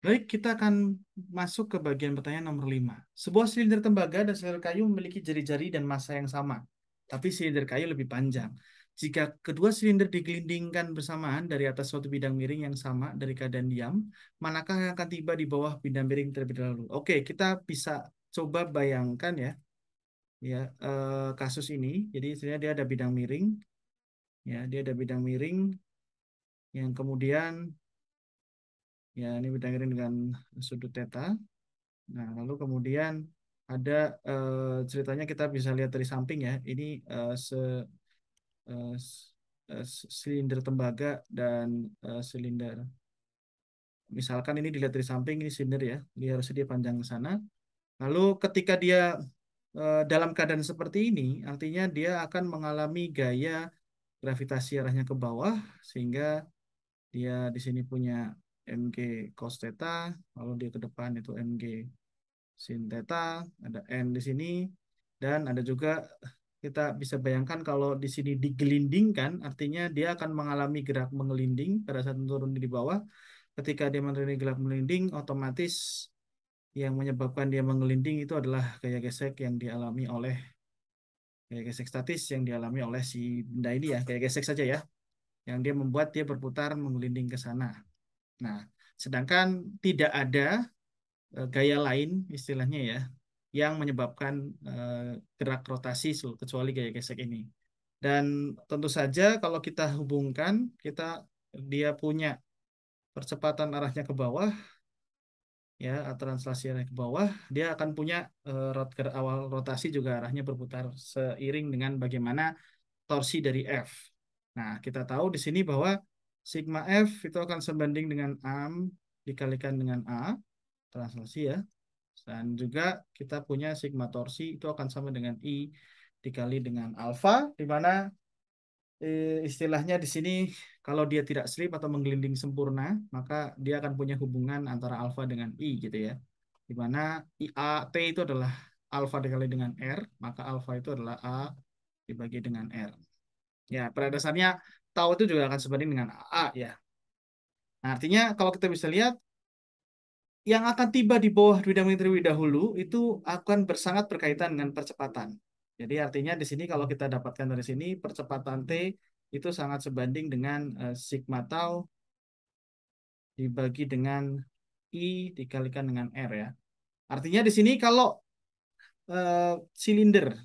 Baik, kita akan masuk ke bagian pertanyaan nomor 5. Sebuah silinder tembaga dan silinder kayu memiliki jari-jari dan massa yang sama, tapi silinder kayu lebih panjang. Jika kedua silinder digelindingkan bersamaan dari atas suatu bidang miring yang sama dari keadaan diam, manakah yang akan tiba di bawah bidang miring terlebih dahulu? Oke, kita bisa coba bayangkan ya kasus ini. Jadi sebenarnya dia ada bidang miring, ya dia ada bidang miring yang kemudian ya ini bidang miring dengan sudut theta. Nah, lalu kemudian ada ceritanya kita bisa lihat dari samping ya. Ini eh, se, eh, s- silinder tembaga dan silinder. Misalkan ini dilihat dari samping ini silinder ya. Dia harusnya dia panjang ke sana. Lalu ketika dia dalam keadaan seperti ini, artinya dia akan mengalami gaya gravitasi arahnya ke bawah sehingga dia di sini punya mg cos theta, lalu dia ke depan itu mg sin theta, ada N di sini, dan ada juga kita bisa bayangkan kalau di sini digelindingkan, artinya dia akan mengalami gerak mengelinding pada saat turun di bawah. Ketika dia mengalami gerak mengelinding, otomatis yang menyebabkan dia mengelinding itu adalah gaya gesek statis yang dialami oleh si benda ini ya, gaya gesek saja ya, yang dia membuat dia berputar mengelinding ke sana. Nah, sedangkan tidak ada gaya lain istilahnya ya yang menyebabkan gerak rotasi kecuali gaya gesek ini. Dan tentu saja kalau kita hubungkan, dia punya percepatan arahnya ke bawah ya, translasi arahnya ke bawah, dia akan punya awal rotasi juga arahnya berputar seiring dengan bagaimana torsi dari F. Nah, kita tahu di sini bahwa sigma F itu akan sebanding dengan AM dikalikan dengan A, translasi ya. Dan juga kita punya sigma torsi itu akan sama dengan I dikali dengan alfa, di mana istilahnya di sini kalau dia tidak slip atau menggelinding sempurna, maka dia akan punya hubungan antara alfa dengan I gitu ya. Di mana T itu adalah alfa dikali dengan R, maka alfa itu adalah A dibagi dengan R. Ya, pada dasarnya tau itu juga akan sebanding dengan A ya. Nah, artinya kalau kita bisa lihat yang akan tiba di bawah bidang terlebih dahulu itu akan sangat berkaitan dengan percepatan. Jadi artinya di sini kalau kita dapatkan dari sini percepatan T itu sangat sebanding dengan sigma tau dibagi dengan I dikalikan dengan R ya. Artinya di sini kalau silinder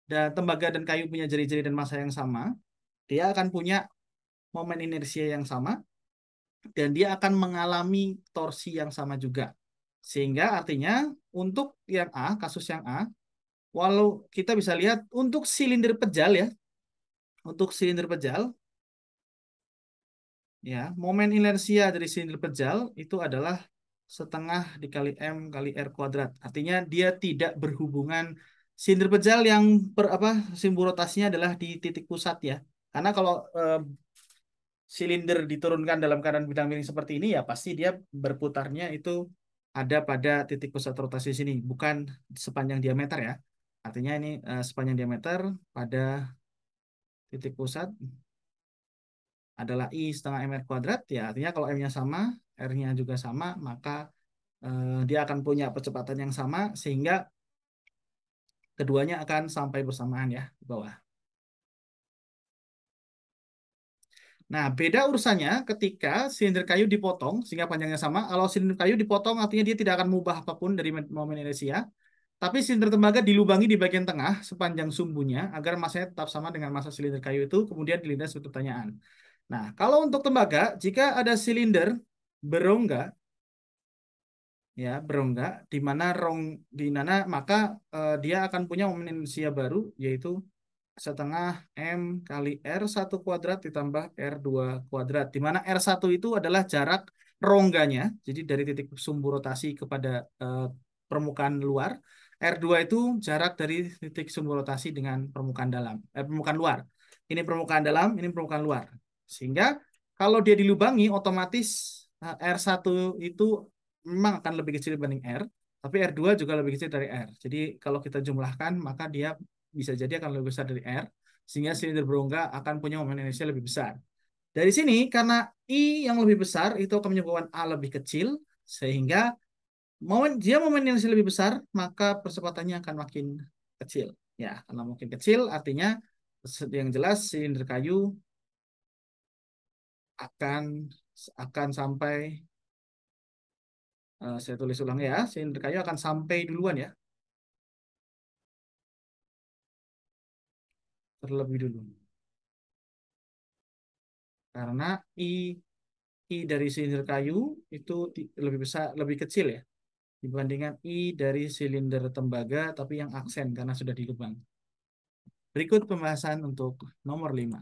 dan tembaga dan kayu punya jari-jari dan massa yang sama, dia akan punya momen inersia yang sama dan dia akan mengalami torsi yang sama juga. Sehingga artinya untuk yang A, kasus yang A, walau kita bisa lihat untuk silinder pejal ya, untuk silinder pejal ya, momen inersia dari silinder pejal itu adalah setengah dikali M kali R kuadrat. Artinya dia tidak berhubungan silinder pejal yang simbol rotasinya adalah di titik pusat ya. Karena kalau silinder diturunkan dalam keadaan bidang miring seperti ini ya pasti dia berputarnya itu ada pada titik pusat rotasi sini, bukan sepanjang diameter ya. Artinya ini sepanjang diameter pada titik pusat adalah I setengah MR kuadrat ya. Artinya kalau M-nya sama, R-nya juga sama, maka dia akan punya percepatan yang sama sehingga keduanya akan sampai bersamaan ya di bawah. Nah, beda urusannya ketika silinder kayu dipotong sehingga panjangnya sama. Kalau silinder kayu dipotong artinya dia tidak akan mengubah apapun dari momen inersia. Tapi silinder tembaga dilubangi di bagian tengah sepanjang sumbunya agar masanya tetap sama dengan massa silinder kayu itu. Kemudian dilindas suatu pertanyaan. Nah, kalau untuk tembaga, jika ada silinder berongga, ya berongga, di mana maka dia akan punya momen inersia baru yaitu setengah M kali R1 kuadrat ditambah R2 kuadrat. Di mana R1 itu adalah jarak rongganya, jadi dari titik sumbu rotasi kepada permukaan luar. R2 itu jarak dari titik sumbu rotasi dengan permukaan luar. Ini permukaan dalam, ini permukaan luar. Sehingga kalau dia dilubangi, otomatis R1 itu memang akan lebih kecil dibanding R, tapi R2 juga lebih kecil dari R. Jadi kalau kita jumlahkan, maka dia bisa jadi akan lebih besar dari R, sehingga silinder berongga akan punya momen inersia lebih besar. Dari sini, karena I yang lebih besar itu akan menyebabkan A lebih kecil, Sehingga momen yang lebih besar, maka percepatannya akan makin kecil. Ya, karena makin kecil artinya yang jelas silinder kayu akan akan sampai saya tulis ulang ya, silinder kayu akan sampai duluan ya, terlebih dulu. Karena I dari silinder kayu itu lebih besar, lebih kecil ya dibandingkan I dari silinder tembaga tapi yang aksen karena sudah di lubang. Berikut pembahasan untuk nomor 5.